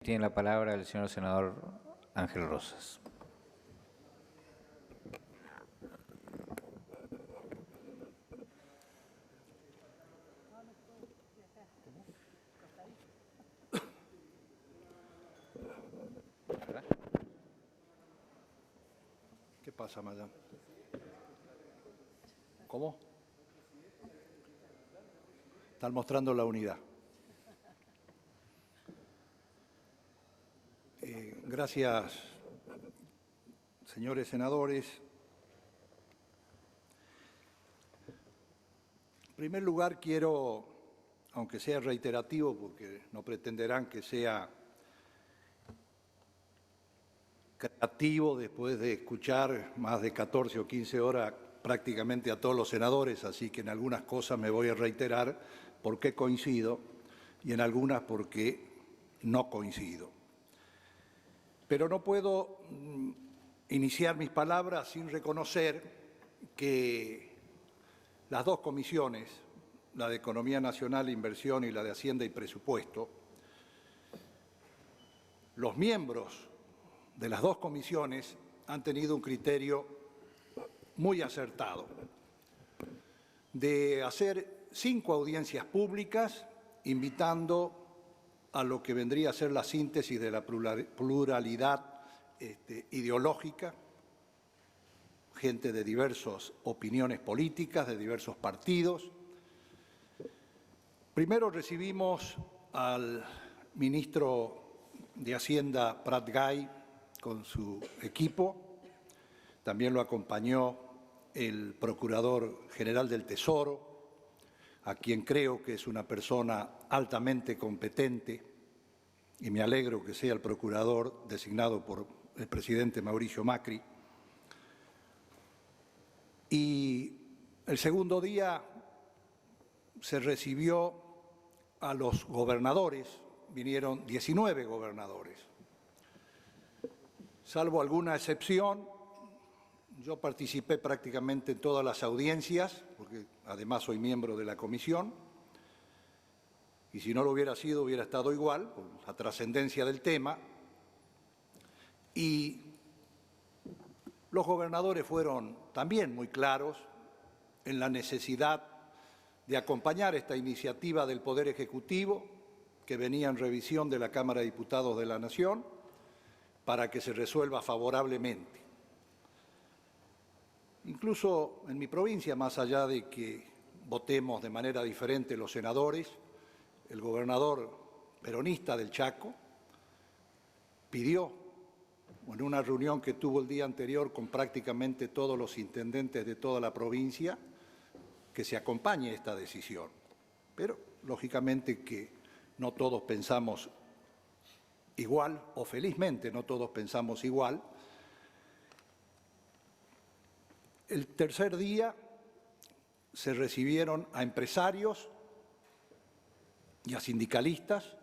Tiene la palabra el señor senador Ángel Rosas. ¿Qué pasa, madame? ¿Cómo? Están mostrando la unidad. Gracias, señores senadores. En primer lugar, quiero, aunque sea reiterativo, porque no pretenderán que sea creativo después de escuchar más de 14 o 15 horas prácticamente a todos los senadores, así que en algunas cosas me voy a reiterar porque coincido y en algunas porque no coincido. Pero no puedo iniciar mis palabras sin reconocer que las dos comisiones, la de Economía Nacional e Inversión y la de Hacienda y Presupuesto, los miembros de las dos comisiones han tenido un criterio muy acertado de hacer 5 audiencias públicas invitando a lo que vendría a ser la síntesis de la pluralidad ideológica, gente de diversas opiniones políticas, de diversos partidos. Primero recibimos al ministro de Hacienda, Prat Gai, con su equipo. También lo acompañó el Procurador General del Tesoro, a quien creo que es una persona altamente competente, y me alegro que sea el procurador designado por el presidente Mauricio Macri. Y el segundo día se recibió a los gobernadores, vinieron 19 gobernadores. Salvo alguna excepción, yo participé prácticamente en todas las audiencias, porque además soy miembro de la comisión, y si no lo hubiera sido, hubiera estado igual, por la trascendencia del tema. Y los gobernadores fueron también muy claros en la necesidad de acompañar esta iniciativa del Poder Ejecutivo, que venía en revisión de la Cámara de Diputados de la Nación, para que se resuelva favorablemente. Incluso en mi provincia, más allá de que votemos de manera diferente los senadores, el gobernador peronista del Chaco pidió, en una reunión que tuvo el día anterior con prácticamente todos los intendentes de toda la provincia, que se acompañe esta decisión. Pero, lógicamente, que no todos pensamos igual, o felizmente no todos pensamos igual. El tercer día se recibieron a empresarios y a sindicalistas,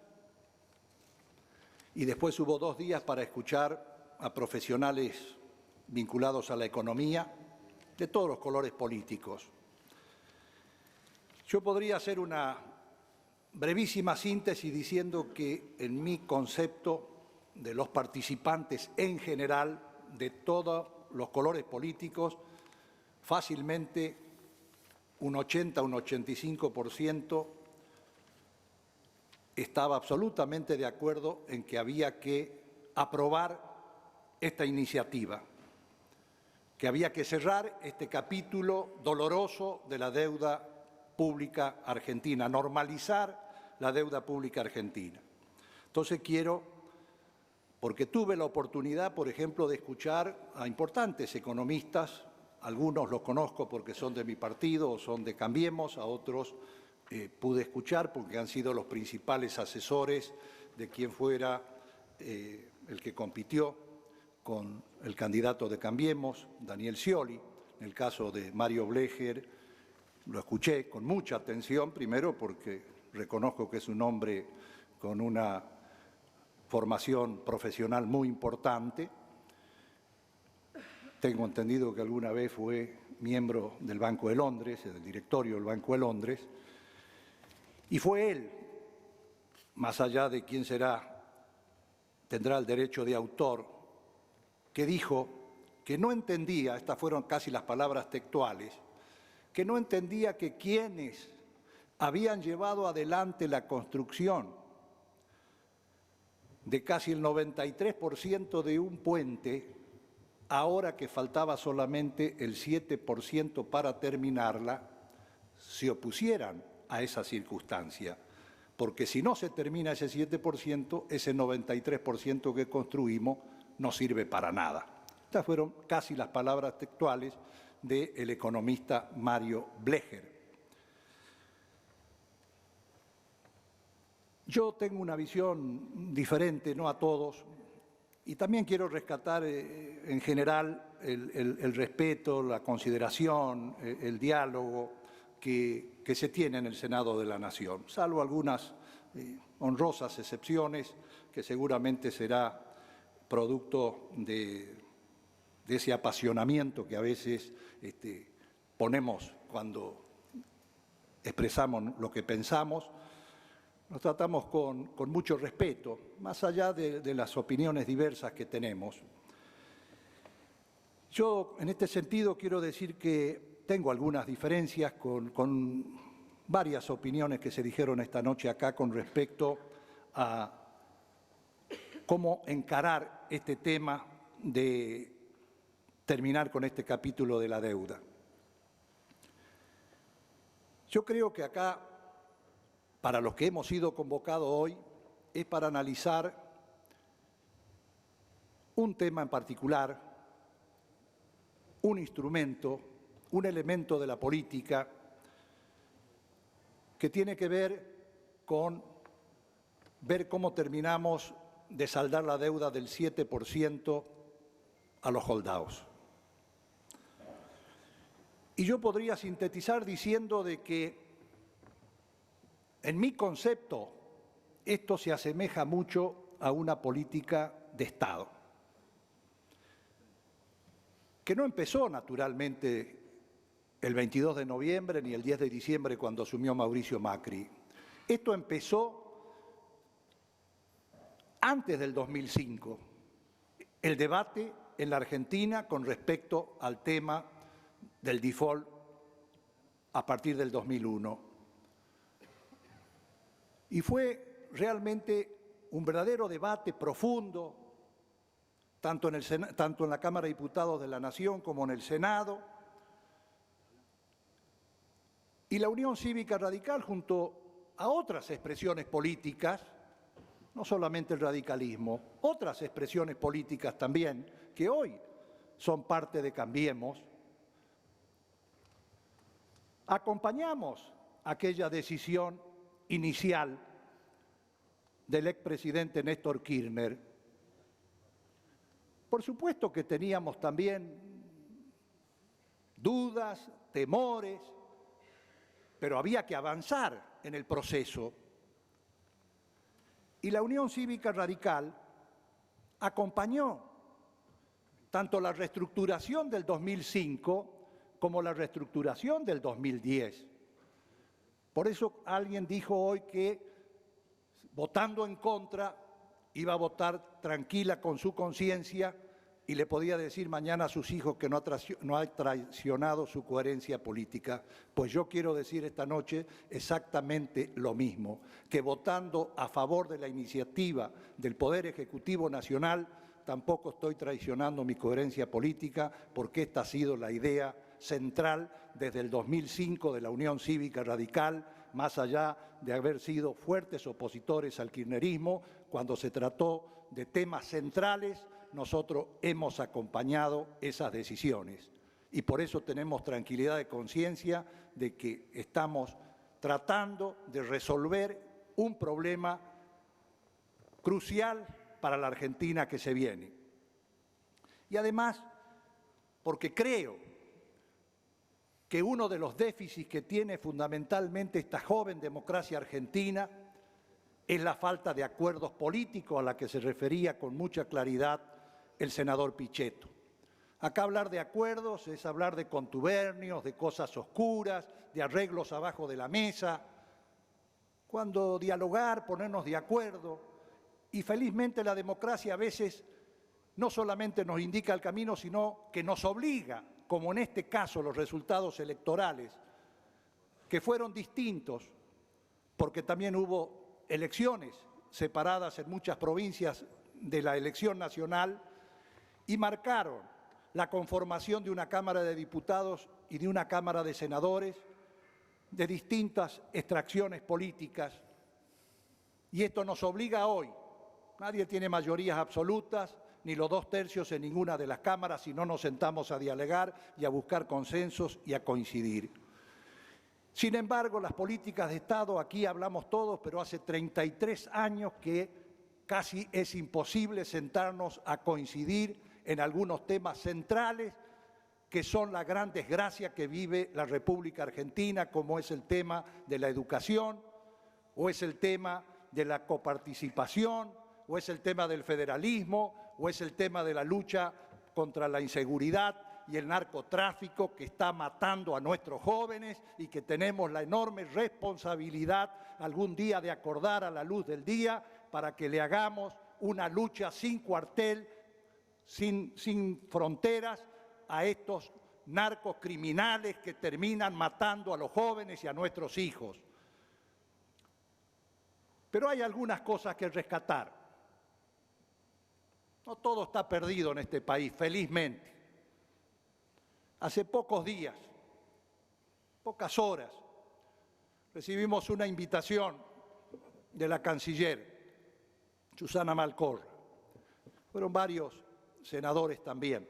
y después hubo 2 días para escuchar a profesionales vinculados a la economía de todos los colores políticos. Yo podría hacer una brevísima síntesis diciendo que en mi concepto de los participantes en general, de todos los colores políticos, fácilmente un 80, un 85% estaba absolutamente de acuerdo en que había que aprobar esta iniciativa, que había que cerrar este capítulo doloroso de la deuda pública argentina, normalizar la deuda pública argentina. Entonces quiero, porque tuve la oportunidad, por ejemplo, de escuchar a importantes economistas, algunos los conozco porque son de mi partido o son de Cambiemos, a otros pude escuchar porque han sido los principales asesores de quien fuera el que compitió con el candidato de Cambiemos, Daniel Scioli. En el caso de Mario Blecher, lo escuché con mucha atención, primero porque reconozco que es un hombre con una formación profesional muy importante. Tengo entendido que alguna vez fue miembro del Banco de Londres, del directorio del Banco de Londres, y fue él, más allá de quién será tendrá el derecho de autor, que dijo que no entendía, estas fueron casi las palabras textuales, que no entendía que quienes habían llevado adelante la construcción de casi el 93% de un puente, ahora que faltaba solamente el 7% para terminarla, se opusieran a esa circunstancia. Porque si no se termina ese 7%, ese 93% que construimos no sirve para nada. Estas fueron casi las palabras textuales del economista Mario Blecher. Yo tengo una visión diferente, no a todos, y también quiero rescatar en general el respeto, la consideración, el diálogo que se tiene en el Senado de la Nación, salvo algunas honrosas excepciones que seguramente será producto de ese apasionamiento que a veces ponemos cuando expresamos lo que pensamos. Nos tratamos con mucho respeto, más allá de las opiniones diversas que tenemos. Yo, en este sentido, quiero decir que tengo algunas diferencias con varias opiniones que se dijeron esta noche acá con respecto a cómo encarar este tema de terminar con este capítulo de la deuda. Yo creo que acá, para los que hemos sido convocados hoy, es para analizar un tema en particular, un instrumento, un elemento de la política que tiene que ver con ver cómo terminamos de saldar la deuda del 7% a los holdados. Y yo podría sintetizar diciendo de que en mi concepto, esto se asemeja mucho a una política de Estado, que no empezó naturalmente el 22 de noviembre ni el 10 de diciembre cuando asumió Mauricio Macri. Esto empezó antes del 2005, el debate en la Argentina con respecto al tema del default a partir del 2001. Y fue realmente un verdadero debate profundo, tanto en la Cámara de Diputados de la Nación como en el Senado. Y la Unión Cívica Radical, junto a otras expresiones políticas, no solamente el radicalismo, otras expresiones políticas también, que hoy son parte de Cambiemos, acompañamos aquella decisión inicial del expresidente Néstor Kirchner. Por supuesto que teníamos también dudas, temores, pero había que avanzar en el proceso. Y la Unión Cívica Radical acompañó tanto la reestructuración del 2005 como la reestructuración del 2010. Por eso alguien dijo hoy que votando en contra iba a votar tranquila con su conciencia y le podía decir mañana a sus hijos que no ha traicionado su coherencia política. Pues yo quiero decir esta noche exactamente lo mismo, que votando a favor de la iniciativa del Poder Ejecutivo Nacional tampoco estoy traicionando mi coherencia política, porque esta ha sido la idea central desde el 2005 de la Unión Cívica Radical, más allá de haber sido fuertes opositores al kirchnerismo. Cuando se trató de temas centrales, nosotros hemos acompañado esas decisiones. Y por eso tenemos tranquilidad de conciencia de que estamos tratando de resolver un problema crucial para la Argentina que se viene. Y además, porque creo que uno de los déficits que tiene fundamentalmente esta joven democracia argentina es la falta de acuerdos políticos a la que se refería con mucha claridad el senador Pichetto. Acá hablar de acuerdos es hablar de contubernios, de cosas oscuras, de arreglos abajo de la mesa, cuando dialogar, ponernos de acuerdo, Y felizmente la democracia a veces no solamente nos indica el camino, sino que nos obliga, como en este caso los resultados electorales, que fueron distintos, porque también hubo elecciones separadas en muchas provincias de la elección nacional y marcaron la conformación de una Cámara de Diputados y de una Cámara de Senadores de distintas extracciones políticas. Y esto nos obliga hoy. Nadie tiene mayorías absolutas, ni los 2/3 en ninguna de las cámaras, si no nos sentamos a dialogar y a buscar consensos y a coincidir. Sin embargo, las políticas de Estado, aquí hablamos todos, pero hace 33 años que casi es imposible sentarnos a coincidir en algunos temas centrales que son la gran desgracia que vive la República Argentina, como es el tema de la educación, o es el tema de la coparticipación, o es el tema del federalismo, o es el tema de la lucha contra la inseguridad y el narcotráfico que está matando a nuestros jóvenes y que tenemos la enorme responsabilidad algún día de acordar a la luz del día para que le hagamos una lucha sin cuartel, sin fronteras a estos narcocriminales que terminan matando a los jóvenes y a nuestros hijos. Pero hay algunas cosas que rescatar. No todo está perdido en este país, felizmente. Hace pocos días, pocas horas, recibimos una invitación de la canciller, Susana Malcorra. Fueron varios senadores también.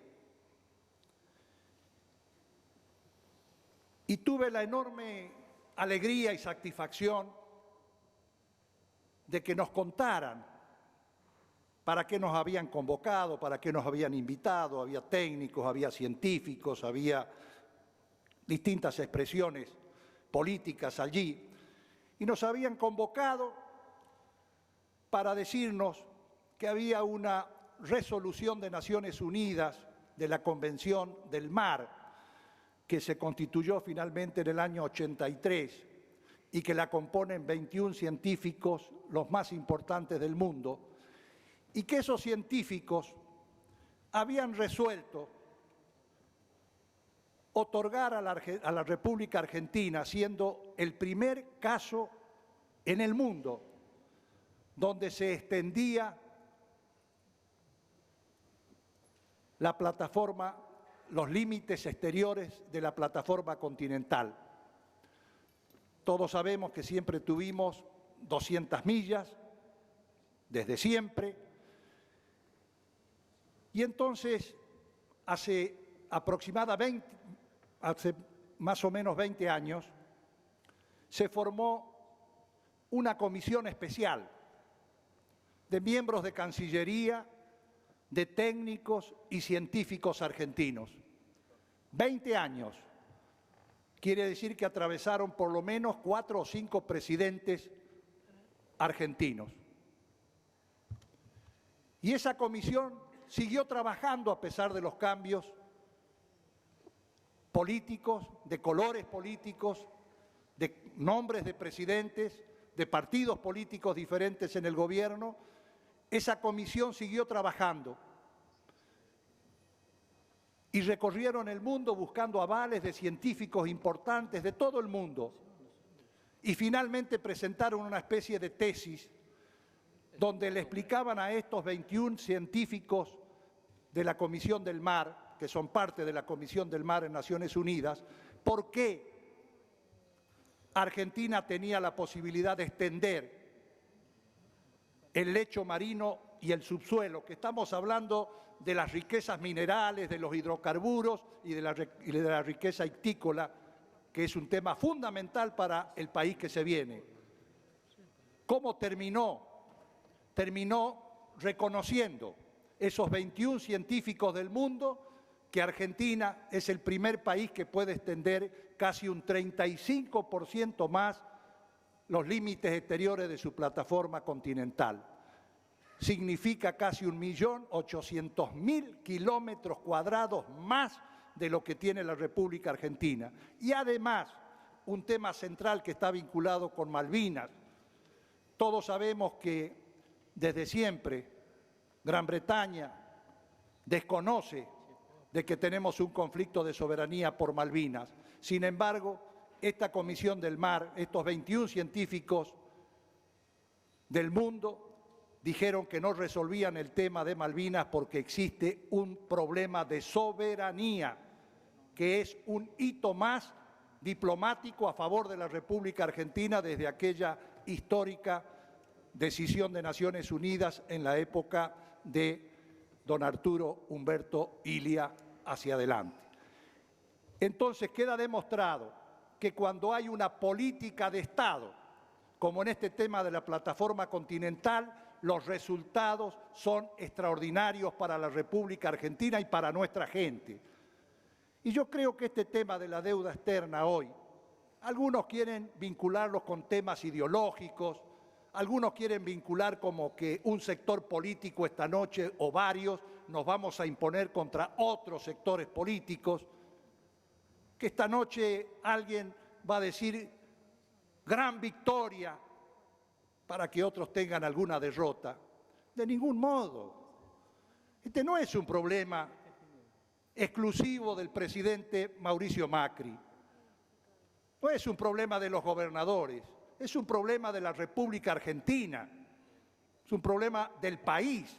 Y tuve la enorme alegría y satisfacción de que nos contaran para qué nos habían convocado, para qué nos habían invitado. Había técnicos, había científicos, había distintas expresiones políticas allí. Y nos habían convocado para decirnos que había una resolución de Naciones Unidas de la Convención del Mar, que se constituyó finalmente en el año 83 y que la componen 21 científicos, los más importantes del mundo, y que esos científicos habían resuelto otorgar a la República Argentina, siendo el primer caso en el mundo donde se extendía la plataforma, los límites exteriores de la plataforma continental. Todos sabemos que siempre tuvimos 200 millas, desde siempre. Y entonces, hace más o menos 20 años, se formó una comisión especial de miembros de Cancillería, de técnicos y científicos argentinos. 20 años. Quiere decir que atravesaron por lo menos 4 o 5 presidentes argentinos. Y esa comisión siguió trabajando a pesar de los cambios políticos, de colores políticos, de nombres de presidentes, de partidos políticos diferentes en el gobierno. Esa comisión siguió trabajando y recorrieron el mundo buscando avales de científicos importantes de todo el mundo y finalmente presentaron una especie de tesis donde le explicaban a estos 21 científicos de la Comisión del Mar, que son parte de la Comisión del Mar en Naciones Unidas, por qué Argentina tenía la posibilidad de extender el lecho marino y el subsuelo, que estamos hablando de las riquezas minerales, de los hidrocarburos y de la riqueza ictícola, que es un tema fundamental para el país que se viene. ¿Cómo terminó? Terminó reconociendo esos 21 científicos del mundo que Argentina es el primer país que puede extender casi un 35% más los límites exteriores de su plataforma continental. Significa casi 1.800.000 kilómetros cuadrados más de lo que tiene la República Argentina. Y además, un tema central que está vinculado con Malvinas. Todos sabemos que desde siempre, Gran Bretaña desconoce de que tenemos un conflicto de soberanía por Malvinas. Sin embargo, esta Comisión del Mar, estos 21 científicos del mundo, dijeron que no resolvían el tema de Malvinas porque existe un problema de soberanía, que es un hito más diplomático a favor de la República Argentina desde aquella histórica decisión de Naciones Unidas en la época de don Arturo Humberto Illia hacia adelante. Entonces queda demostrado que cuando hay una política de Estado, como en este tema de la plataforma continental, los resultados son extraordinarios para la República Argentina y para nuestra gente. Y yo creo que este tema de la deuda externa hoy, algunos quieren vincularlos con temas ideológicos, algunos quieren vincular como que un sector político esta noche o varios nos vamos a imponer contra otros sectores políticos, que esta noche alguien va a decir gran victoria para que otros tengan alguna derrota. De ningún modo. Este no es un problema exclusivo del presidente Mauricio Macri. No es un problema de los gobernadores, es un problema de la República Argentina, es un problema del país.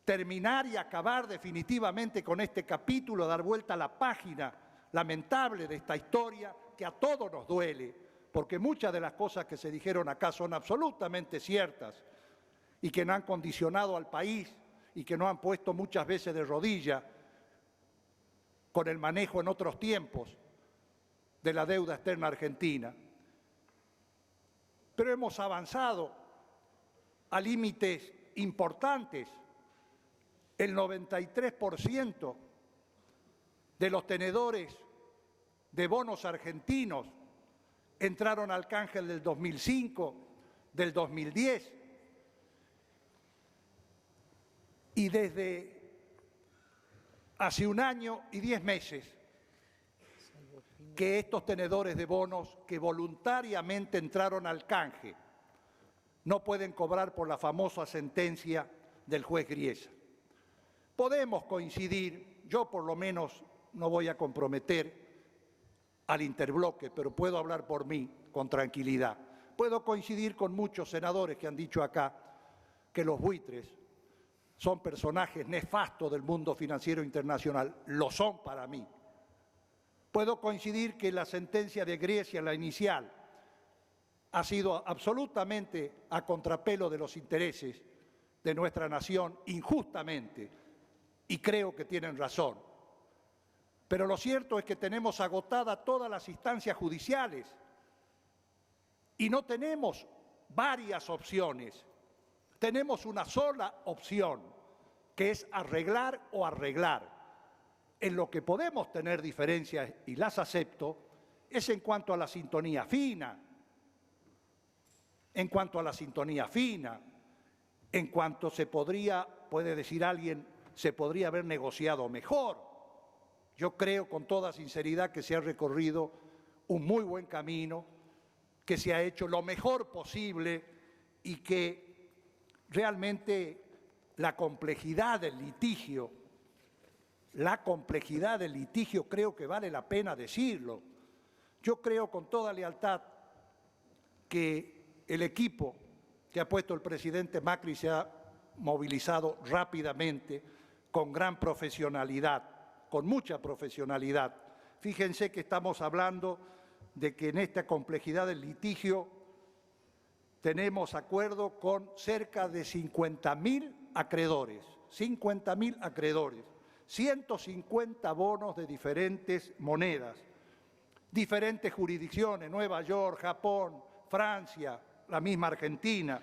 Terminar y acabar definitivamente con este capítulo, dar vuelta a la página lamentable de esta historia que a todos nos duele, porque muchas de las cosas que se dijeron acá son absolutamente ciertas y que no han condicionado al país y que nos han puesto muchas veces de rodillas con el manejo en otros tiempos de la deuda externa argentina. Pero hemos avanzado a límites importantes. El 93% de los tenedores de bonos argentinos entraron al canje del 2005, del 2010, y desde hace 1 año y 10 meses que estos tenedores de bonos que voluntariamente entraron al canje no pueden cobrar por la famosa sentencia del juez Griesa. Podemos coincidir, yo por lo menos no voy a comprometer al interbloque, pero puedo hablar por mí con tranquilidad. Puedo coincidir con muchos senadores que han dicho acá que los buitres son personajes nefastos del mundo financiero internacional. Lo son para mí. Puedo coincidir que la sentencia de Grecia, la inicial, ha sido absolutamente a contrapelo de los intereses de nuestra nación, injustamente, y creo que tienen razón. Pero lo cierto es que tenemos agotadas todas las instancias judiciales y no tenemos varias opciones. Tenemos una sola opción, que es arreglar o arreglar. En lo que podemos tener diferencias, y las acepto, es en cuanto a la sintonía fina. En cuanto a la sintonía fina, en cuanto puede decir alguien, se podría haber negociado mejor. Yo creo con toda sinceridad que se ha recorrido un muy buen camino, que se ha hecho lo mejor posible y que realmente la complejidad del litigio creo que vale la pena decirlo. Yo creo con toda lealtad que el equipo que ha puesto el presidente Macri se ha movilizado rápidamente, con gran profesionalidad, con mucha profesionalidad. Fíjense que estamos hablando de que en esta complejidad del litigio tenemos acuerdo con cerca de 50.000 acreedores, 150 bonos de diferentes monedas, diferentes jurisdicciones, Nueva York, Japón, Francia, la misma Argentina,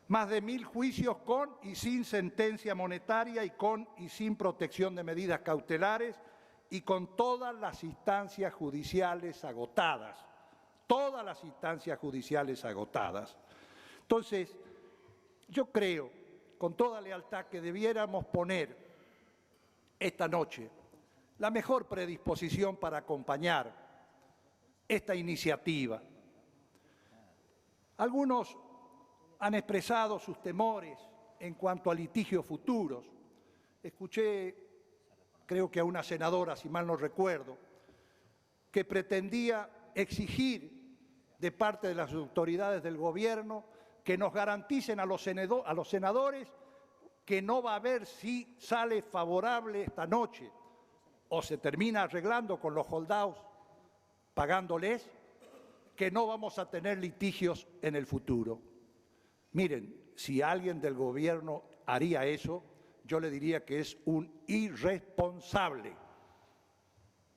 más de 1.000 juicios con y sin sentencia monetaria y con y sin protección de medidas cautelares y con todas las instancias judiciales agotadas, Entonces, yo creo, con toda lealtad, que debiéramos poner esta noche la mejor predisposición para acompañar esta iniciativa. Algunos han expresado sus temores en cuanto a litigios futuros. Escuché, creo que a una senadora, si mal no recuerdo, que pretendía exigir de parte de las autoridades del gobierno que nos garanticen a los senadores que no va a haber si sale favorable esta noche o se termina arreglando con los holdouts, pagándoles, que no vamos a tener litigios en el futuro. Miren, si alguien del gobierno haría eso, yo le diría que es un irresponsable.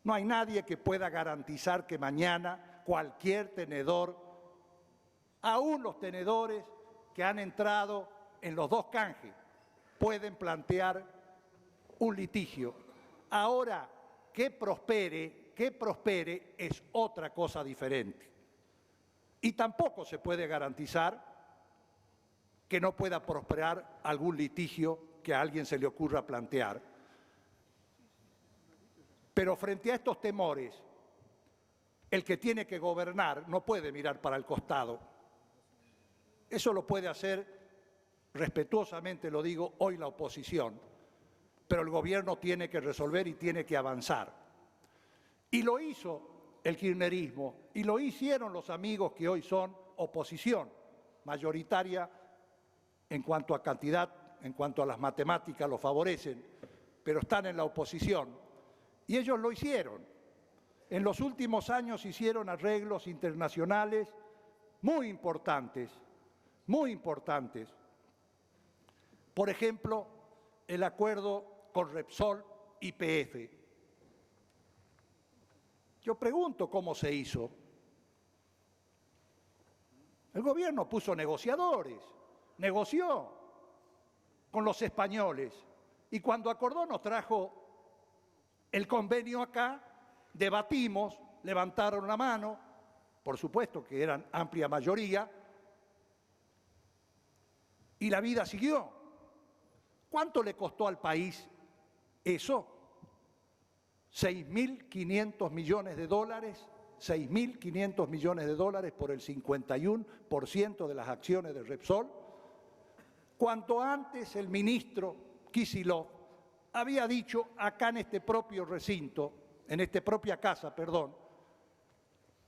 No hay nadie que pueda garantizar que mañana cualquier tenedor, aún los tenedores que han entrado en los dos canjes, pueden plantear un litigio. Ahora, que prospere es otra cosa diferente. Y tampoco se puede garantizar que no pueda prosperar algún litigio que a alguien se le ocurra plantear. Pero frente a estos temores, el que tiene que gobernar no puede mirar para el costado. Eso lo puede hacer, respetuosamente lo digo, hoy la oposición, pero el gobierno tiene que resolver y tiene que avanzar. Y lo hizo el kirchnerismo, y lo hicieron los amigos que hoy son oposición, mayoritaria en cuanto a cantidad, en cuanto a las matemáticas lo favorecen, pero están en la oposición. Y ellos lo hicieron. En los últimos años hicieron arreglos internacionales muy importantes, muy importantes. Por ejemplo, el acuerdo con Repsol y YPF. Yo pregunto cómo se hizo. El gobierno puso negociadores, negoció con los españoles y cuando acordó nos trajo el convenio acá, debatimos, levantaron la mano, por supuesto que eran amplia mayoría, y la vida siguió. ¿Cuánto le costó al país eso? 6.500 millones de dólares, 6.500 millones de dólares por el 51% de las acciones de Repsol. Cuanto antes el ministro Kicillof había dicho acá en este propio recinto, en esta propia casa, perdón,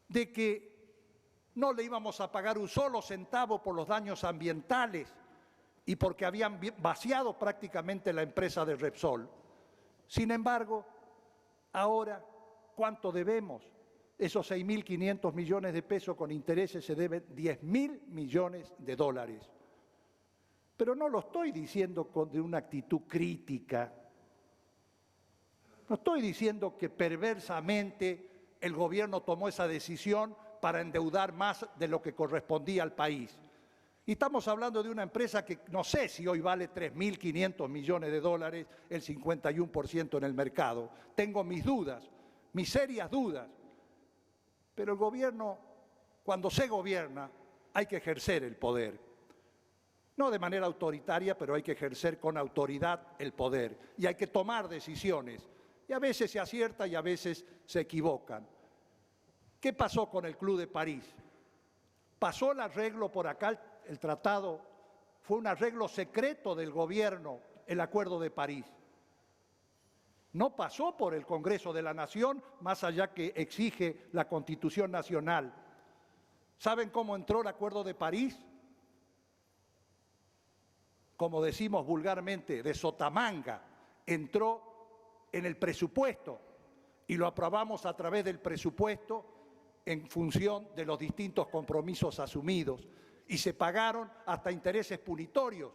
de que no le íbamos a pagar un solo centavo por los daños ambientales y porque habían vaciado prácticamente la empresa de Repsol. Sin embargo, ahora, ¿cuánto debemos? Esos 6.500 millones de pesos con intereses se deben 10.000 millones de dólares. Pero no lo estoy diciendo de una actitud crítica. No estoy diciendo que perversamente el gobierno tomó esa decisión para endeudar más de lo que correspondía al país. Y estamos hablando de una empresa que no sé si hoy vale 3.500 millones de dólares, el 51% en el mercado. Tengo mis dudas, mis serias dudas. Pero el gobierno, cuando se gobierna, hay que ejercer el poder. No de manera autoritaria, pero hay que ejercer con autoridad el poder. Y hay que tomar decisiones. Y a veces se acierta y a veces se equivocan. ¿Qué pasó con el Club de París? Pasó el arreglo por acá, el tratado, fue un arreglo secreto del gobierno, el Acuerdo de París. No pasó por el Congreso de la Nación, más allá que exige la Constitución Nacional. ¿Saben cómo entró el Acuerdo de París? Como decimos vulgarmente, de sotamanga, entró en el presupuesto y lo aprobamos a través del presupuesto en función de los distintos compromisos asumidos y se pagaron hasta intereses punitorios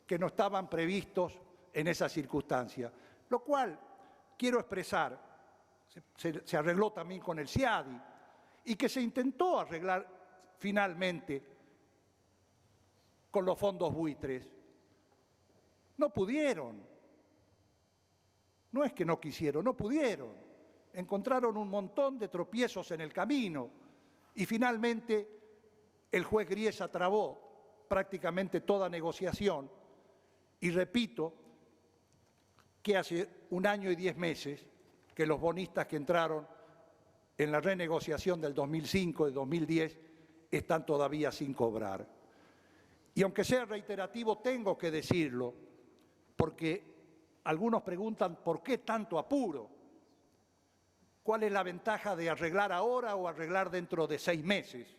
que no estaban previstos en esa circunstancia. Lo cual quiero expresar, se arregló también con el CIADI y que se intentó arreglar finalmente con los fondos buitres. No pudieron. No es que no quisieron, no pudieron. Encontraron un montón de tropiezos en el camino y finalmente el juez Griesa trabó prácticamente toda negociación y repito que hace 1 año y 10 meses que los bonistas que entraron en la renegociación del 2005 y 2010 están todavía sin cobrar. Y aunque sea reiterativo, tengo que decirlo, porque algunos preguntan ¿por qué tanto apuro? ¿Cuál es la ventaja de arreglar ahora o arreglar dentro de 6 meses?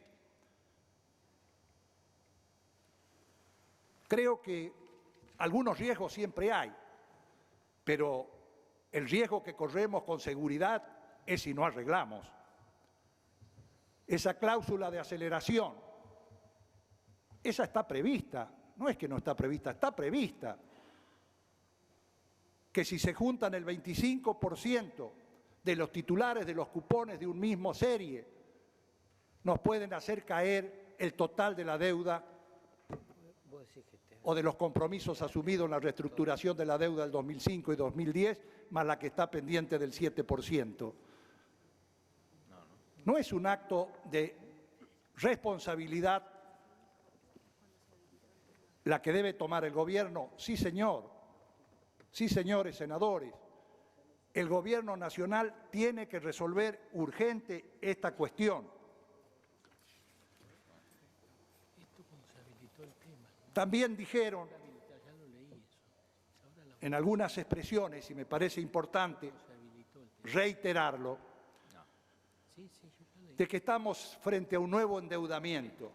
Creo que algunos riesgos siempre hay, pero el riesgo que corremos con seguridad es si no arreglamos. Esa cláusula de aceleración, esa está prevista, no es que no está prevista, está prevista. Que si se juntan el 25% de los titulares de los cupones de un mismo serie, nos pueden hacer caer el total de la deuda o de los compromisos asumidos en la reestructuración de la deuda del 2005 y 2010, más la que está pendiente del 7%. No es un acto de responsabilidad la que debe tomar el gobierno. Sí, señor. Sí, señores senadores. El gobierno nacional tiene que resolver urgente esta cuestión. También dijeron en algunas expresiones, y me parece importante reiterarlo, de que estamos frente a un nuevo endeudamiento.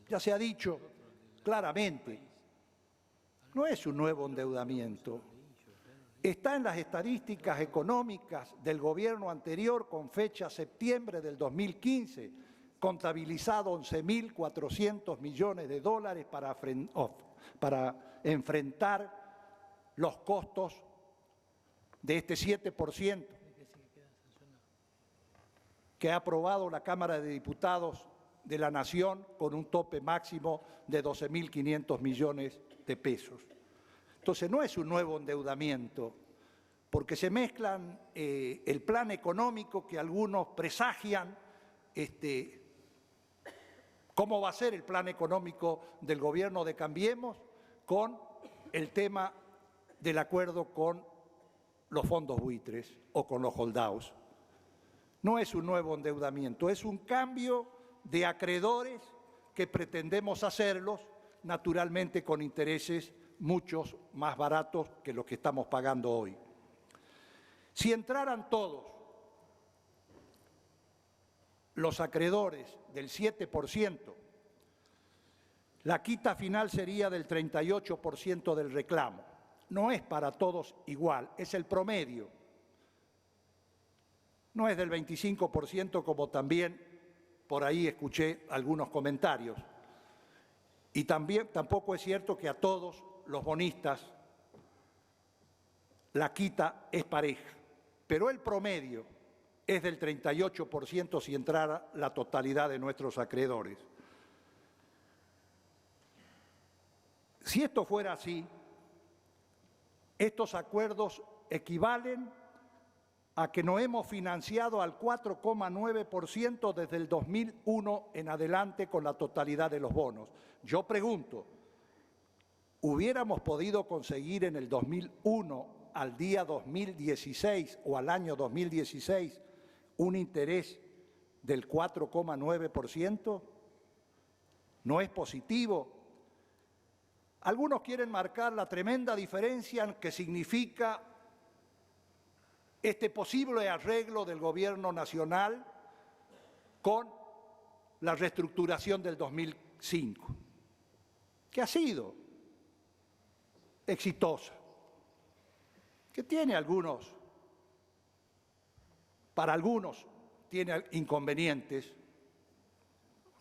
Ya se ha dicho claramente, no es un nuevo endeudamiento. Está en las estadísticas económicas del gobierno anterior con fecha septiembre del 2015, contabilizado 11.400 millones de dólares para enfrentar los costos de este 7% que ha aprobado la Cámara de Diputados de la Nación con un tope máximo de 12.500 millones de pesos. Entonces no es un nuevo endeudamiento, porque se mezclan el plan económico que algunos presagian, cómo va a ser el plan económico del gobierno de Cambiemos, con el tema del acuerdo con los fondos buitres o con los holdouts. No es un nuevo endeudamiento, es un cambio de acreedores que pretendemos hacerlos, naturalmente con intereses muchos más baratos que los que estamos pagando hoy. Si entraran todos los acreedores del 7%, la quita final sería del 38% del reclamo. No es para todos igual, es el promedio. No es del 25% como también por ahí escuché algunos comentarios. Y tampoco es cierto que a todos los bonistas la quita es pareja, pero el promedio es del 38% si entrara la totalidad de nuestros acreedores. Si esto fuera así, estos acuerdos equivalen a que no hemos financiado al 4,9% desde el 2001 en adelante con la totalidad de los bonos. Yo pregunto, ¿hubiéramos podido conseguir en el 2001 al día 2016 o al año 2016 un interés del 4,9%? ¿No es positivo? Algunos quieren marcar la tremenda diferencia que significa este posible arreglo del gobierno nacional con la reestructuración del 2005, que ha sido exitosa, que tiene para algunos tiene inconvenientes,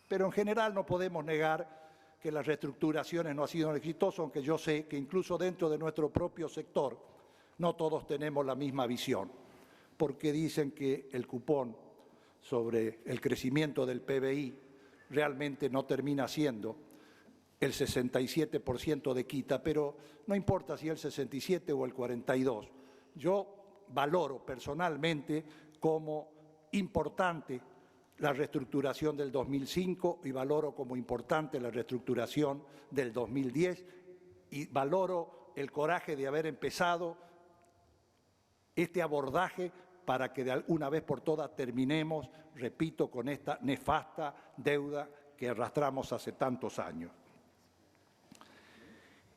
pero en general no podemos negar que las reestructuraciones no han sido exitosas, aunque yo sé que incluso dentro de nuestro propio sector no todos tenemos la misma visión, porque dicen que el cupón sobre el crecimiento del PBI realmente no termina siendo el 67% de quita, pero no importa si el 67 o el 42%. Yo valoro personalmente como importante la reestructuración del 2005 y valoro como importante la reestructuración del 2010 y valoro el coraje de haber empezado este abordaje para que de una vez por todas terminemos, repito, con esta nefasta deuda que arrastramos hace tantos años.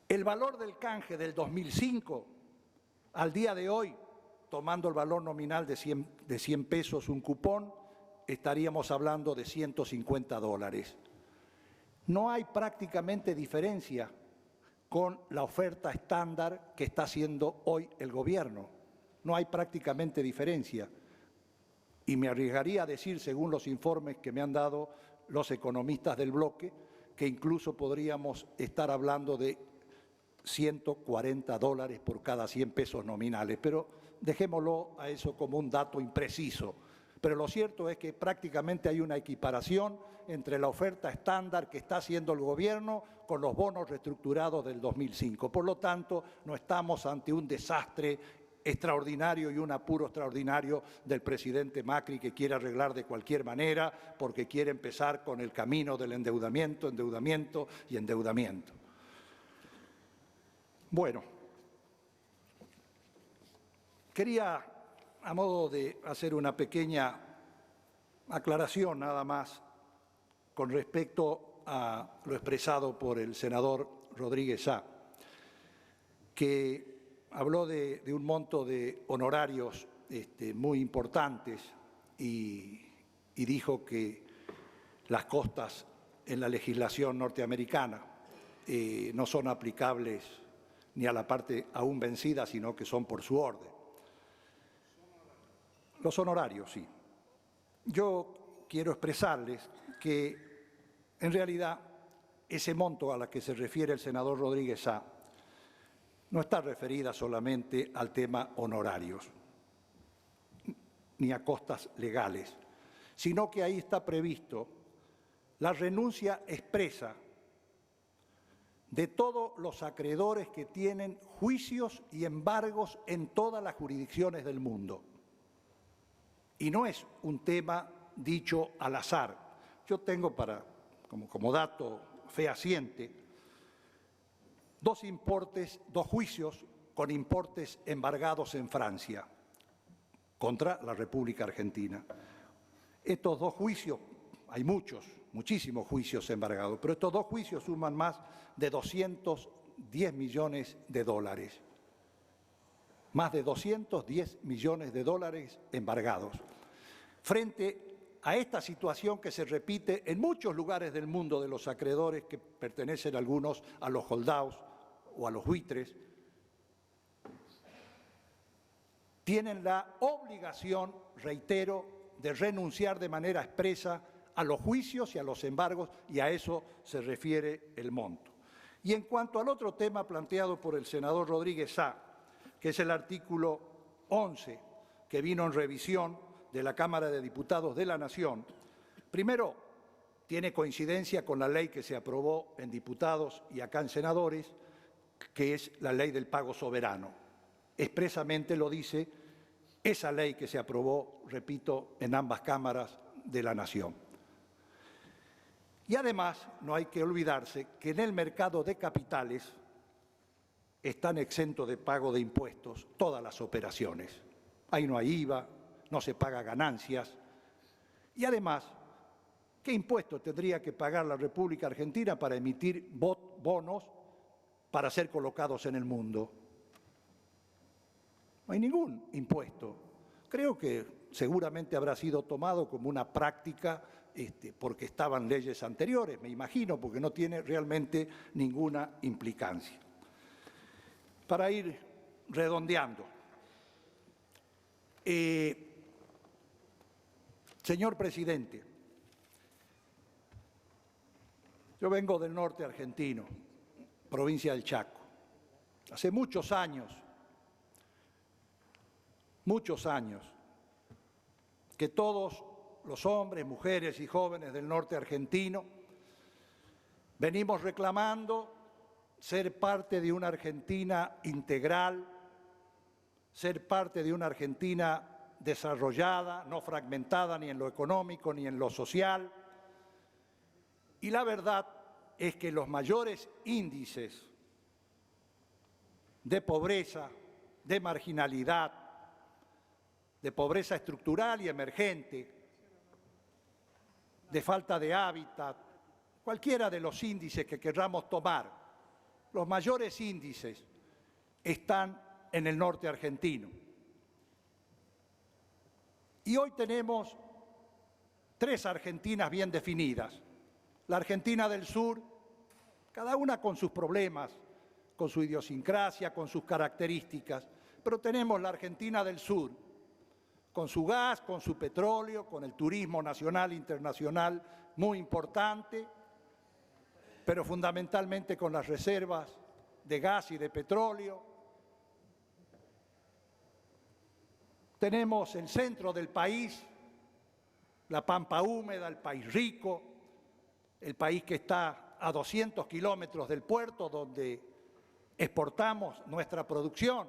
El valor del canje del 2005 al día de hoy, tomando el valor nominal de 100 pesos un cupón, estaríamos hablando de $150. No hay prácticamente diferencia con la oferta estándar que está haciendo hoy el gobierno. No hay prácticamente diferencia. Y me arriesgaría a decir, según los informes que me han dado los economistas del bloque, que incluso podríamos estar hablando de $140 por cada 100 pesos nominales. Pero dejémoslo a eso como un dato impreciso. Pero lo cierto es que prácticamente hay una equiparación entre la oferta estándar que está haciendo el gobierno con los bonos reestructurados del 2005. Por lo tanto, no estamos ante un desastre extraordinario y un apuro extraordinario del presidente Macri que quiere arreglar de cualquier manera porque quiere empezar con el camino del endeudamiento, endeudamiento y endeudamiento. Bueno, quería, a modo de hacer una pequeña aclaración nada más con respecto a lo expresado por el senador Rodríguez Sá, que habló de un monto de honorarios muy importantes y dijo que las costas en la legislación norteamericana no son aplicables ni a la parte aún vencida, sino que son por su orden. Los honorarios, sí. Yo quiero expresarles que, en realidad, ese monto a la que se refiere el senador Rodríguez Sá no está referida solamente al tema honorarios, ni a costas legales, sino que ahí está previsto la renuncia expresa de todos los acreedores que tienen juicios y embargos en todas las jurisdicciones del mundo. Y no es un tema dicho al azar. Yo tengo como dato fehaciente dos juicios con importes embargados en Francia contra la República Argentina. Estos dos juicios, hay muchísimos juicios embargados, pero estos dos juicios suman más de 210 millones de dólares. Más de 210 millones de dólares embargados. Frente a esta situación que se repite en muchos lugares del mundo de los acreedores que pertenecen algunos a los holdouts o a los buitres, tienen la obligación, reitero, de renunciar de manera expresa a los juicios y a los embargos, y a eso se refiere el monto. Y en cuanto al otro tema planteado por el senador Rodríguez Sá, que es el artículo 11, que vino en revisión de la Cámara de Diputados de la Nación, primero, tiene coincidencia con la ley que se aprobó en diputados y acá en senadores, que es la ley del pago soberano. Expresamente lo dice esa ley que se aprobó, repito, en ambas cámaras de la Nación. Y además, no hay que olvidarse que en el mercado de capitales están exentos de pago de impuestos todas las operaciones. Ahí no hay IVA, no se paga ganancias. Y además, ¿qué impuesto tendría que pagar la República Argentina para emitir bonos para ser colocados en el mundo? No hay ningún impuesto. Creo que seguramente habrá sido tomado como una práctica porque estaban leyes anteriores, me imagino, porque no tiene realmente ninguna implicancia. Para ir redondeando, señor presidente, yo vengo del norte argentino, provincia del Chaco. Hace muchos años, que todos los hombres, mujeres y jóvenes del norte argentino venimos reclamando ser parte de una Argentina integral, ser parte de una Argentina desarrollada, no fragmentada ni en lo económico ni en lo social. Y la verdad es que los mayores índices de pobreza, de marginalidad, de pobreza estructural y emergente, de falta de hábitat, cualquiera de los índices que queramos tomar, los mayores índices están en el norte argentino. Y hoy tenemos tres Argentinas bien definidas. La Argentina del Sur, cada una con sus problemas, con su idiosincrasia, con sus características, pero tenemos la Argentina del Sur, con su gas, con su petróleo, con el turismo nacional e internacional muy importante, pero fundamentalmente con las reservas de gas y de petróleo. Tenemos el centro del país, la pampa húmeda, el país rico, el país que está a 200 kilómetros del puerto donde exportamos nuestra producción.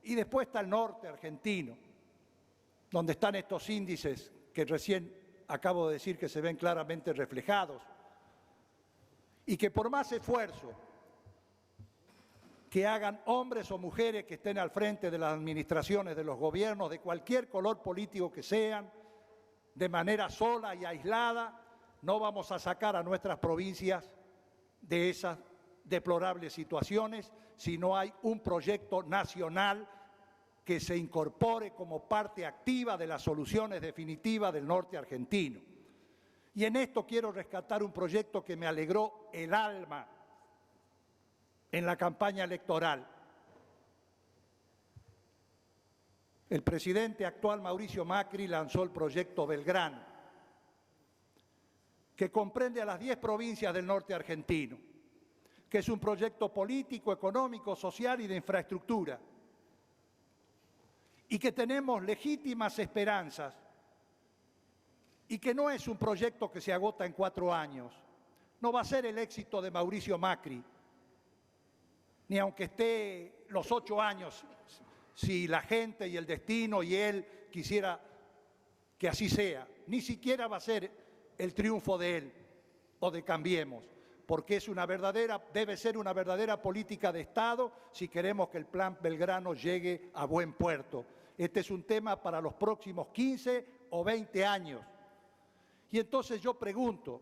Y después está el norte argentino, donde están estos índices que recién acabo de decir que se ven claramente reflejados y que por más esfuerzo que hagan hombres o mujeres que estén al frente de las administraciones, de los gobiernos, de cualquier color político que sean, de manera sola y aislada, no vamos a sacar a nuestras provincias de esas deplorables situaciones si no hay un proyecto nacional que se incorpore como parte activa de las soluciones definitivas del norte argentino. Y en esto quiero rescatar un proyecto que me alegró el alma en la campaña electoral. El presidente actual, Mauricio Macri, lanzó el proyecto Belgrano, que comprende a las 10 provincias del norte argentino, que es un proyecto político, económico, social y de infraestructura, y que tenemos legítimas esperanzas, y que no es un proyecto que se agota en 4 años. No va a ser el éxito de Mauricio Macri, ni aunque esté los 8 años, si la gente y el destino y él quisiera que así sea. Ni siquiera va a ser el triunfo de él o de Cambiemos, porque debe ser una verdadera política de Estado si queremos que el Plan Belgrano llegue a buen puerto. Este es un tema para los próximos 15 o 20 años. Y entonces yo pregunto,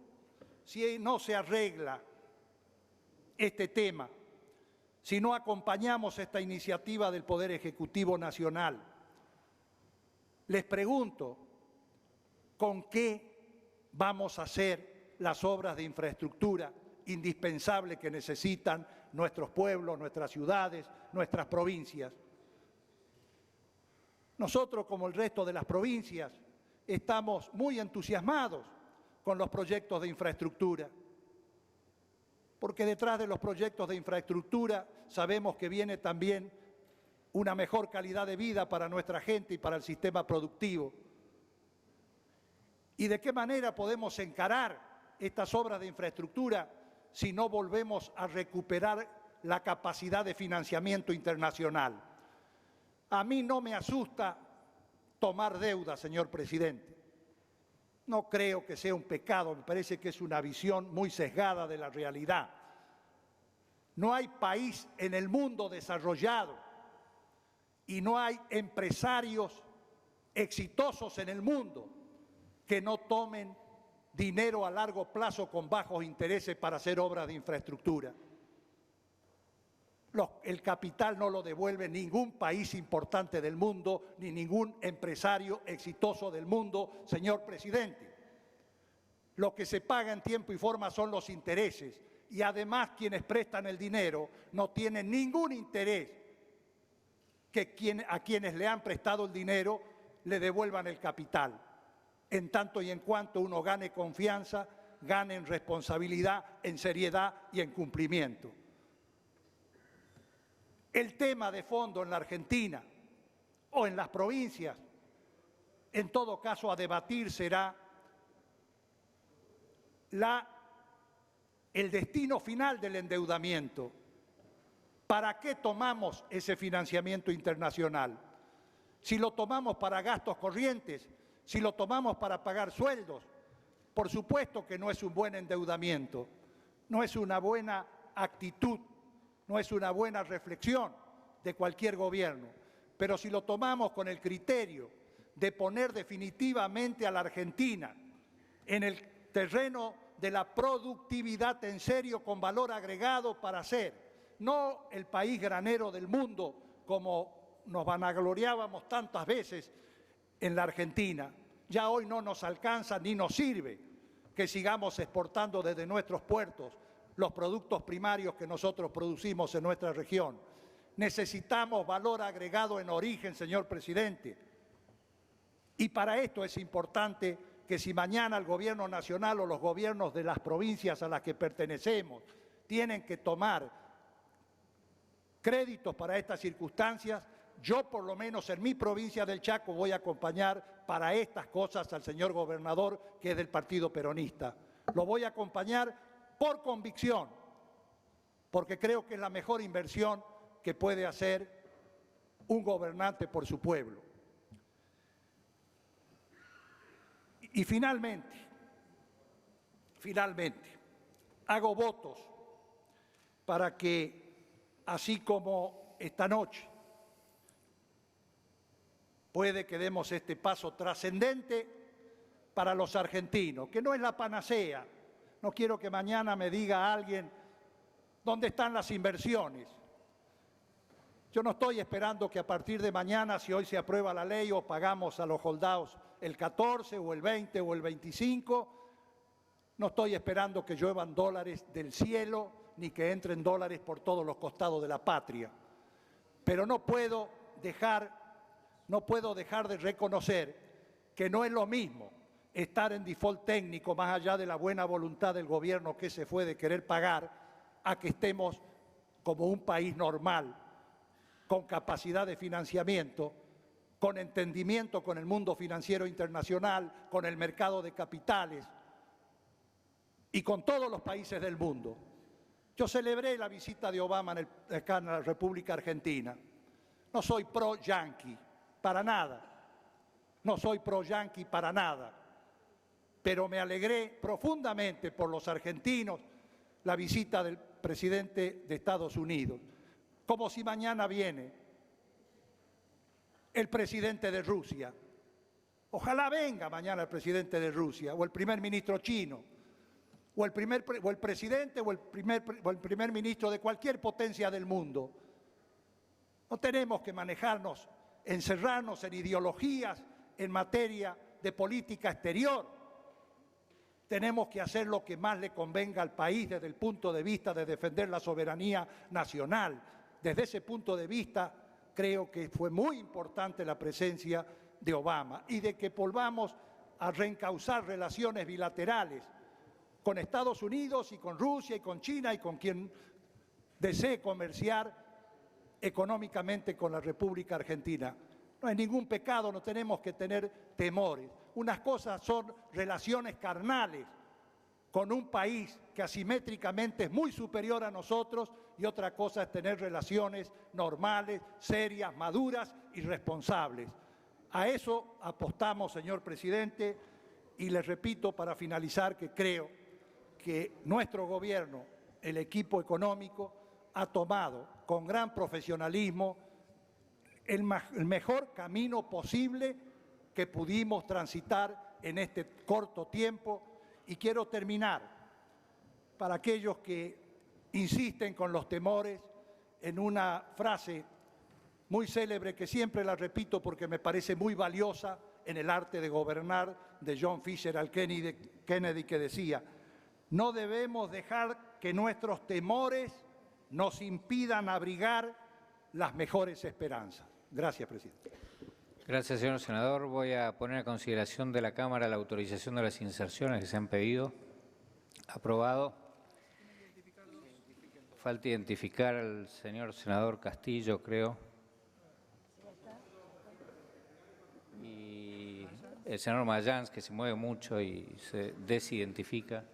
si no se arregla este tema, si no acompañamos esta iniciativa del Poder Ejecutivo Nacional, les pregunto, ¿con qué vamos a hacer las obras de infraestructura indispensables que necesitan nuestros pueblos, nuestras ciudades, nuestras provincias? Nosotros, como el resto de las provincias, estamos muy entusiasmados con los proyectos de infraestructura, porque detrás de los proyectos de infraestructura sabemos que viene también una mejor calidad de vida para nuestra gente y para el sistema productivo. ¿Y de qué manera podemos encarar estas obras de infraestructura si no volvemos a recuperar la capacidad de financiamiento internacional? A mí no me asusta tomar deuda, señor presidente. No creo que sea un pecado, me parece que es una visión muy sesgada de la realidad. No hay país en el mundo desarrollado y no hay empresarios exitosos en el mundo que no tomen dinero a largo plazo con bajos intereses para hacer obras de infraestructura. El capital no lo devuelve ningún país importante del mundo, ni ningún empresario exitoso del mundo, señor presidente. Lo que se paga en tiempo y forma son los intereses, y además quienes prestan el dinero no tienen ningún interés que a quienes le han prestado el dinero le devuelvan el capital, en tanto y en cuanto uno gane confianza, gane en responsabilidad, en seriedad y en cumplimiento. El tema de fondo en la Argentina o en las provincias, en todo caso a debatir será el destino final del endeudamiento. ¿Para qué tomamos ese financiamiento internacional? Si lo tomamos para gastos corrientes, si lo tomamos para pagar sueldos, por supuesto que no es un buen endeudamiento, no es una buena actitud, no es una buena reflexión de cualquier gobierno. Pero si lo tomamos con el criterio de poner definitivamente a la Argentina en el terreno de la productividad en serio con valor agregado para ser, no el país granero del mundo como nos vanagloriábamos tantas veces en la Argentina. Ya hoy no nos alcanza ni nos sirve que sigamos exportando desde nuestros puertos los productos primarios que nosotros producimos en nuestra región. Necesitamos valor agregado en origen, señor presidente. Y para esto es importante que si mañana el gobierno nacional o los gobiernos de las provincias a las que pertenecemos tienen que tomar créditos para estas circunstancias, yo por lo menos en mi provincia del Chaco voy a acompañar para estas cosas al señor gobernador que es del Partido Peronista. Lo voy a acompañar por convicción, porque creo que es la mejor inversión que puede hacer un gobernante por su pueblo. Y finalmente, hago votos para que, así como esta noche, puede que demos este paso trascendente para los argentinos, que no es la panacea. No quiero que mañana me diga alguien dónde están las inversiones. Yo no estoy esperando que a partir de mañana, si hoy se aprueba la ley, o pagamos a los holdados el 14 o el 20 o el 25, no estoy esperando que lluevan dólares del cielo ni que entren dólares por todos los costados de la patria. Pero no puedo dejar de reconocer que no es lo mismo estar en default técnico, más allá de la buena voluntad del gobierno que se fue de querer pagar, a que estemos como un país normal, con capacidad de financiamiento, con entendimiento con el mundo financiero internacional, con el mercado de capitales y con todos los países del mundo. Yo celebré la visita de Obama acá en la República Argentina. No soy pro-yanqui, para nada. No soy pro-yanqui para nada. Pero me alegré profundamente por los argentinos la visita del presidente de Estados Unidos. Como si mañana viene el presidente de Rusia. Ojalá venga mañana el presidente de Rusia o el primer ministro chino o el presidente o el primer ministro de cualquier potencia del mundo. No tenemos que encerrarnos en ideologías en materia de política exterior. Tenemos que hacer lo que más le convenga al país desde el punto de vista de defender la soberanía nacional. Desde ese punto de vista, creo que fue muy importante la presencia de Obama y de que volvamos a reencauzar relaciones bilaterales con Estados Unidos y con Rusia y con China y con quien desee comerciar económicamente con la República Argentina. No hay ningún pecado, no tenemos que tener temores. Unas cosas son relaciones carnales con un país que asimétricamente es muy superior a nosotros y otra cosa es tener relaciones normales, serias, maduras y responsables. A eso apostamos, señor presidente, y les repito para finalizar que creo que nuestro gobierno, el equipo económico, ha tomado con gran profesionalismo el mejor camino posible que pudimos transitar en este corto tiempo. Y quiero terminar, para aquellos que insisten con los temores, en una frase muy célebre que siempre la repito porque me parece muy valiosa en el arte de gobernar, de John Fisher al Kennedy, que decía: no debemos dejar que nuestros temores nos impidan abrigar las mejores esperanzas. Gracias, presidente. Gracias, señor senador. Voy a poner a consideración de la Cámara la autorización de las inserciones que se han pedido. Aprobado. Falta identificar al señor senador Castillo, creo. Y el senador Mayans, que se mueve mucho y se desidentifica.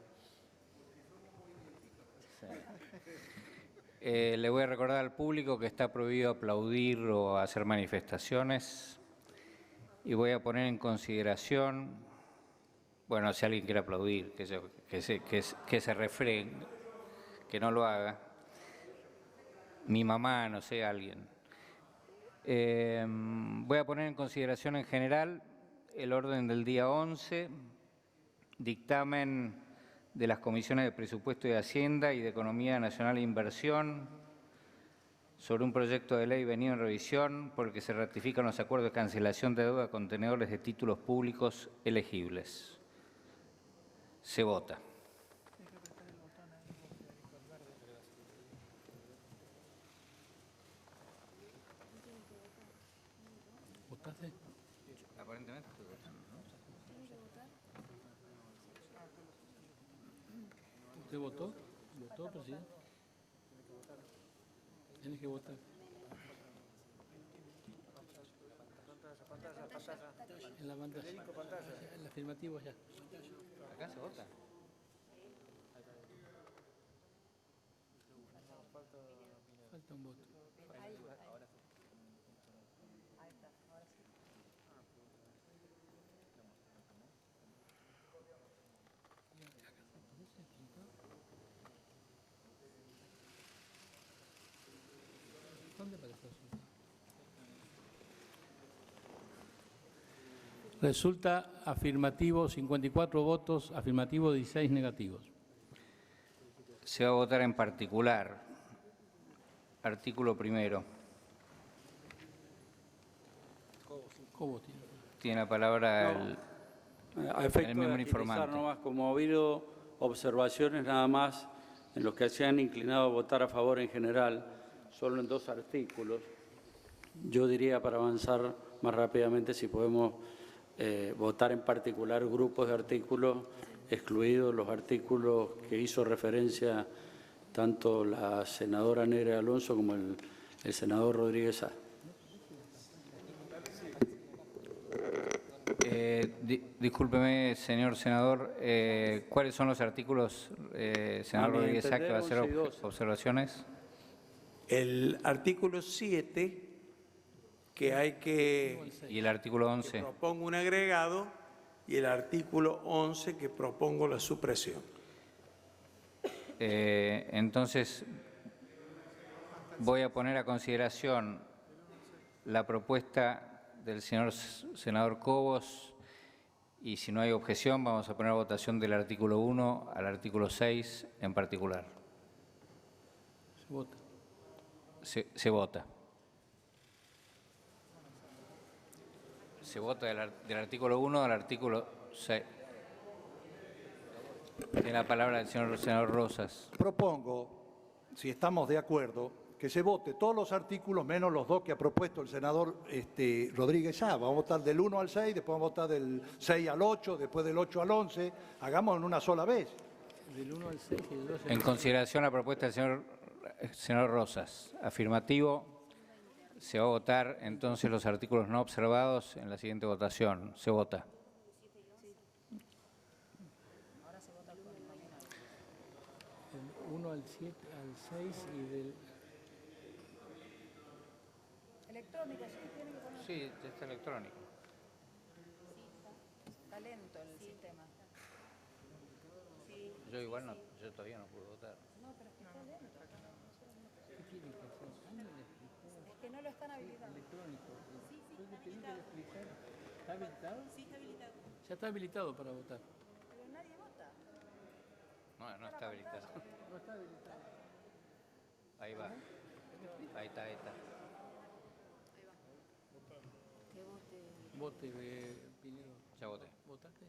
Le voy a recordar al público que está prohibido aplaudir o hacer manifestaciones. Y voy a poner en consideración, bueno, si alguien quiere aplaudir, que se refrene, que no lo haga. Mi mamá, no sé, alguien. Voy a poner en consideración en general el orden del día 11, dictamen de las comisiones de Presupuesto y Hacienda y de Economía Nacional e Inversión sobre un proyecto de ley venido en revisión por el que se ratifican los acuerdos de cancelación de deuda con tenedores de títulos públicos elegibles. Se vota. ¿Votaste? Aparentemente estoy votando, ¿no? ¿Usted votó? ¿Votó, presidente? Tienes que votar. En la pantalla. El afirmativo ya. Acá se vota. Falta un voto. ¿Dónde aparece el resultado? Resulta afirmativo 54 votos, afirmativo 16 negativos. Se va a votar en particular. Artículo primero. ¿Cómo tiene? Tiene la palabra No. el A efecto de miembro agilizar informante. nomás, como ha habido observaciones nada más en los que se han inclinado a votar a favor en general, solo en 2 artículos, yo diría para avanzar más rápidamente si podemos votar en particular grupos de artículos, excluidos los artículos que hizo referencia tanto la senadora Negra Alonso como el senador Rodríguez Sá. Discúlpeme, señor senador, ¿cuáles son los artículos, senador mi Rodríguez Sá, que va a hacer entender, 11 y 12. observaciones? El artículo 7, que hay que Y el artículo 11. propongo un agregado, y el artículo 11, que propongo la supresión. Entonces, voy a poner a consideración la propuesta del señor senador Cobos y si no hay objeción vamos a poner a votación del artículo 1 al artículo 6 en particular. Se vota. Se vota. Se vota del artículo 1 al artículo 6. Tiene la palabra el señor senador Rosas. Propongo, si estamos de acuerdo, que se vote todos los artículos menos los 2 que ha propuesto el senador Rodríguez Sá. Vamos a votar del 1 al 6, después vamos a votar del 6 al 8, después del 8 al 11. Hagámoslo en una sola vez. Del 1 al 6 y del 12 al En consideración la propuesta del senador Rosas. Afirmativo. Se va a votar entonces los artículos no observados en la siguiente votación. Se vota. Del 1 al 7, al 6 y del... Electrónica, sí, tiene que poner. Sí, está electrónico. Está lento el sistema. Yo igual no, yo todavía no pude votar. No, pero es que está lento. Es que no lo están habilitando. ¿Está habilitado? Sí, está habilitado. Ya está habilitado para votar. Pero nadie vota. No, no está habilitado. No está habilitado. Ahí va. Ahí está, ahí está. Que vote. Vote, Pinedo. Ya voté. ¿Votaste?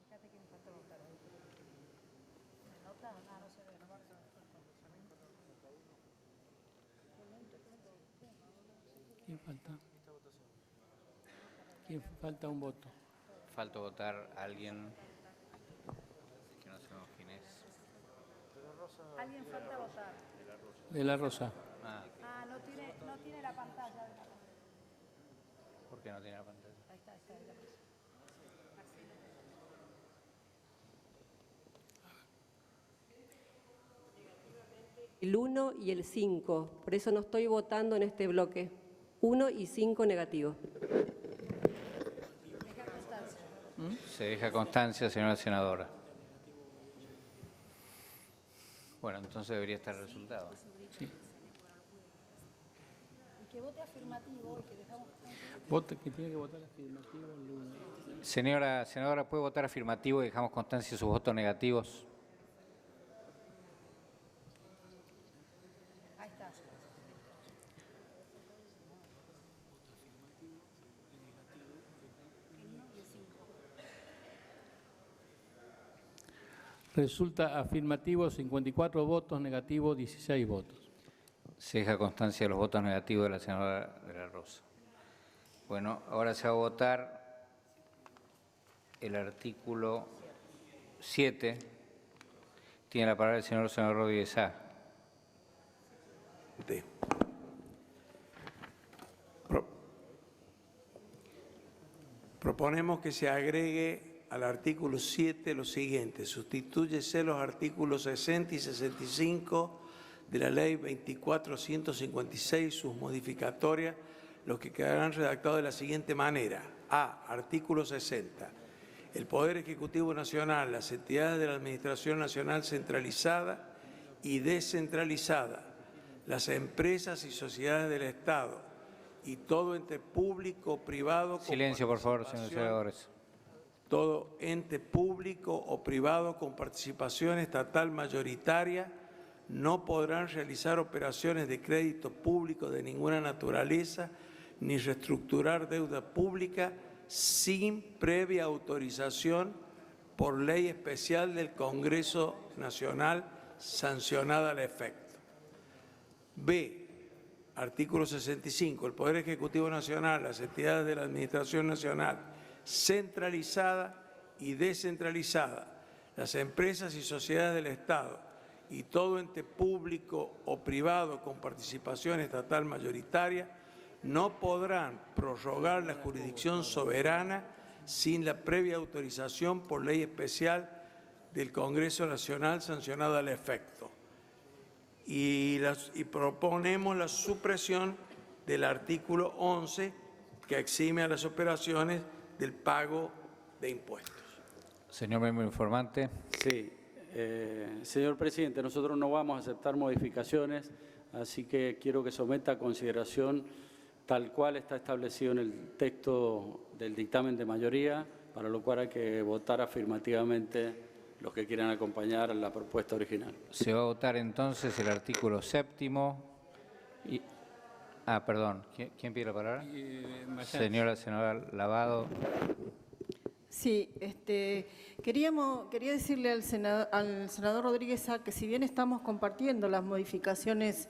Fíjate que me falta votar. ¿Se nota? No se ve. ¿Quién falta? ¿Quién falta un voto? Falta votar a alguien que no sabemos quién es. Alguien falta votar. De la Rosa. Ah, Ah, no tiene la pantalla. ¿por qué no tiene la pantalla? Ahí está, ahí la puse. El 1 y el 5, por eso no estoy votando en este bloque. 1 y 5 negativo. Deja constancia. Se deja constancia, señora senadora. Bueno, entonces debería estar el resultado. Sí. Que vote afirmativo y que dejamos... Que tiene que votar afirmativo el 1. Señora senadora, ¿puede votar afirmativo y dejamos constancia de sus votos negativos? Ahí está. Resulta afirmativo 54 votos, negativo 16 votos. Se deja constancia de los votos negativos de la senadora de la Rosa. Bueno, ahora se va a votar el artículo 7. Tiene la palabra el senador Rodríguez A. Sí. Proponemos que se agregue al artículo 7 lo siguiente: sustitúyese los artículos 60 y 65 de la Ley 24.156, sus modificatorias, los que quedarán redactados de la siguiente manera. A. Artículo 60. El Poder Ejecutivo Nacional, las entidades de la Administración Nacional centralizada y descentralizada, las empresas y sociedades del Estado y todo ente público o privado con Silencio, por favor, señores participación, senadores. todo ente público o privado con participación estatal mayoritaria no podrán realizar operaciones de crédito público de ninguna naturaleza ni reestructurar deuda pública sin previa autorización por ley especial del Congreso Nacional sancionada al efecto. B. Artículo 65. El Poder Ejecutivo Nacional, las entidades de la Administración Nacional centralizada y descentralizada, las empresas y sociedades del Estado y todo ente público o privado con participación estatal mayoritaria no podrán prorrogar la jurisdicción soberana sin la previa autorización por ley especial del Congreso Nacional sancionada al efecto. Y proponemos la supresión del artículo 11 que exime a las operaciones del pago de impuestos. Señor miembro informante. Sí, señor presidente, nosotros no vamos a aceptar modificaciones, así que quiero que someta a consideración tal cual está establecido en el texto del dictamen de mayoría, para lo cual hay que votar afirmativamente los que quieran acompañar la propuesta original. Se va a votar entonces el artículo 7º. Perdón, ¿quién pide la palabra? Señora senadora Lavado. Sí, quería decirle al senador Rodríguez A que si bien estamos compartiendo las modificaciones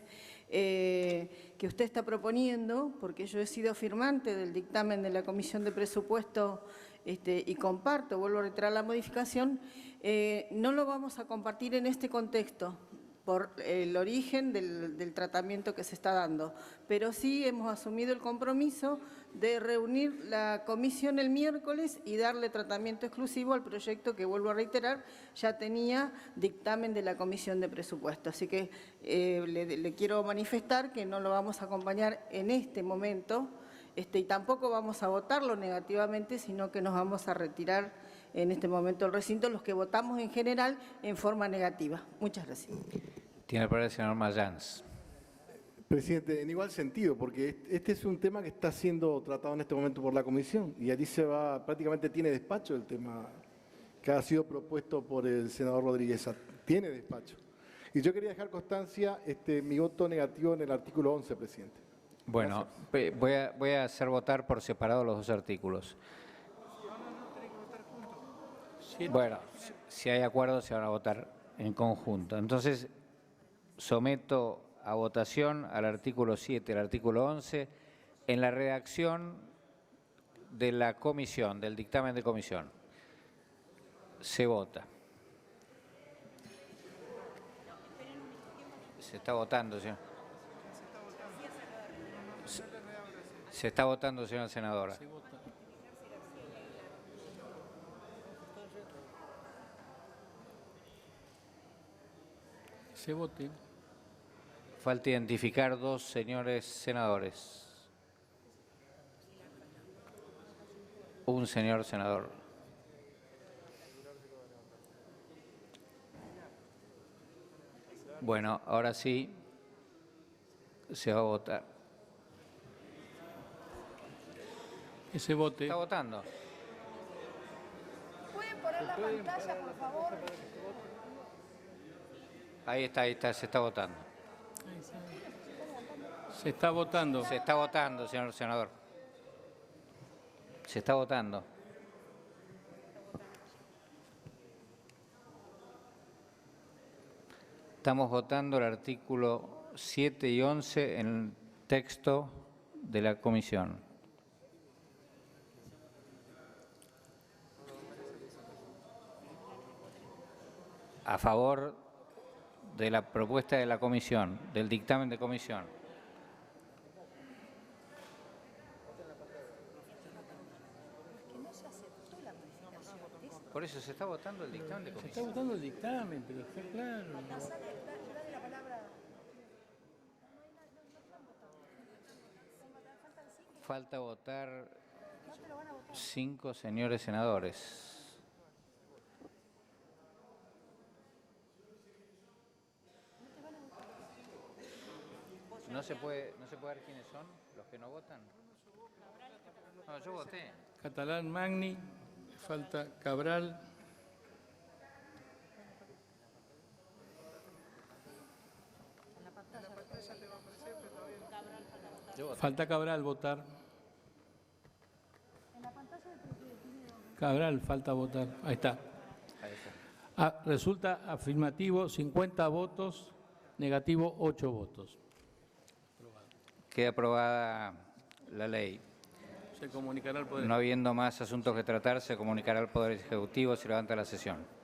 que usted está proponiendo, porque yo he sido firmante del dictamen de la Comisión de Presupuesto y comparto, vuelvo a reiterar la modificación, no lo vamos a compartir en este contexto por el origen del tratamiento que se está dando, pero sí hemos asumido el compromiso de reunir la comisión el miércoles y darle tratamiento exclusivo al proyecto que, vuelvo a reiterar, ya tenía dictamen de la Comisión de Presupuesto. Así que le quiero manifestar que no lo vamos a acompañar en este momento y tampoco vamos a votarlo negativamente, sino que nos vamos a retirar en este momento del recinto los que votamos en general en forma negativa. Muchas gracias. Tiene la palabra el senador Mayans. Presidente, en igual sentido, porque este es un tema que está siendo tratado en este momento por la Comisión y allí prácticamente tiene despacho el tema que ha sido propuesto por el senador Rodríguez. Tiene despacho. Y yo quería dejar constancia mi voto negativo en el artículo 11, presidente. Bueno, voy a hacer votar por separado los dos artículos. Bueno, si hay acuerdo se van a votar en conjunto. Entonces, someto a votación al artículo 7, al artículo 11, en la redacción de la comisión, del dictamen de comisión. Se vota. Se está votando, señor. Se está votando, señora senadora. Se vote. Falta identificar dos señores senadores. Un señor senador. Bueno, ahora sí se va a votar. Que se vote. Está votando. ¿Pueden poner la pantalla, por favor? Ahí está, se está votando. Se está votando. Se está votando, señor senador. Se está votando. Estamos votando el artículo 7 y 11 en el texto de la comisión. A favor de la propuesta de la comisión, del dictamen de comisión. Por eso se está votando el dictamen de Se está comisión. votando el dictamen, pero está claro. Falta votar 5 señores senadores. ¿No se puede ver quiénes son los que no votan? No, yo voté. Catalán Magni, falta Cabral. Falta Cabral votar. Cabral falta votar. Ahí está. Ahí está. Resulta afirmativo 50 votos, negativo 8 votos. Queda aprobada la ley. Se comunicará al Poder No habiendo más asuntos que tratar, se comunicará al Poder Ejecutivo. Se levanta la sesión.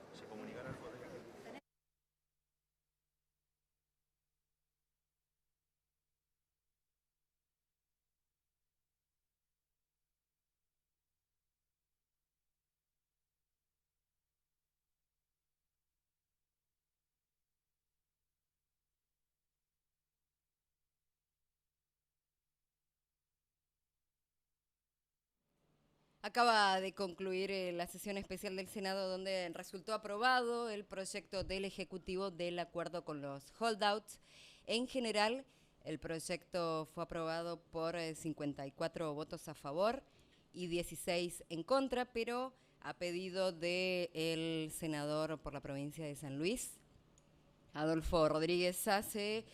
Acaba de concluir la sesión especial del Senado donde resultó aprobado el proyecto del Ejecutivo del acuerdo con los holdouts. En general, el proyecto fue aprobado por 54 votos a favor y 16 en contra, pero a pedido del senador por la provincia de San Luis, Adolfo Rodríguez Sasse,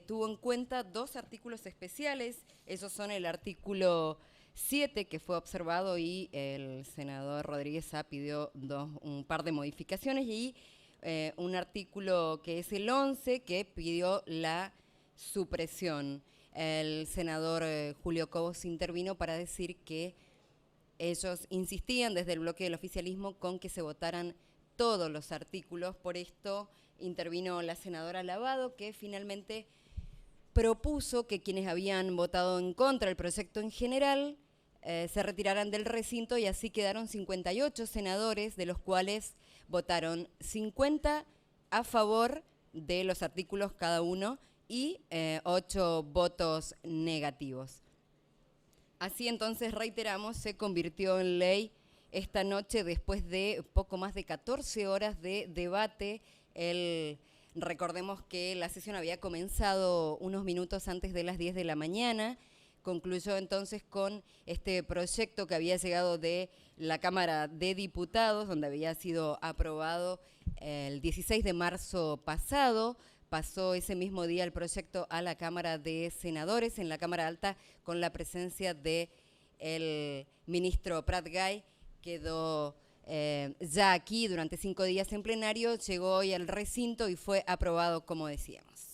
tuvo en cuenta 2 artículos especiales. Esos son el artículo 7, que fue observado, y el senador Rodríguez Sá pidió un par de modificaciones, y un artículo que es el 11, que pidió la supresión. El senador Julio Cobos intervino para decir que ellos insistían desde el bloque del oficialismo con que se votaran todos los artículos. Por esto intervino la senadora Lavado, que finalmente propuso que quienes habían votado en contra del proyecto en general se retiraran del recinto, y así quedaron 58 senadores, de los cuales votaron 50 a favor de los artículos cada uno y 8 votos negativos. Así entonces, reiteramos, se convirtió en ley esta noche después de poco más de 14 horas de debate. Recordemos que la sesión había comenzado unos minutos antes de las 10 de la mañana. Concluyó entonces con este proyecto que había llegado de la Cámara de Diputados, donde había sido aprobado el 16 de marzo pasado. Pasó ese mismo día el proyecto a la Cámara de Senadores, en la Cámara Alta, con la presencia del ministro Prat Gay. Quedó ya aquí durante 5 días en plenario, llegó hoy al recinto y fue aprobado, como decíamos.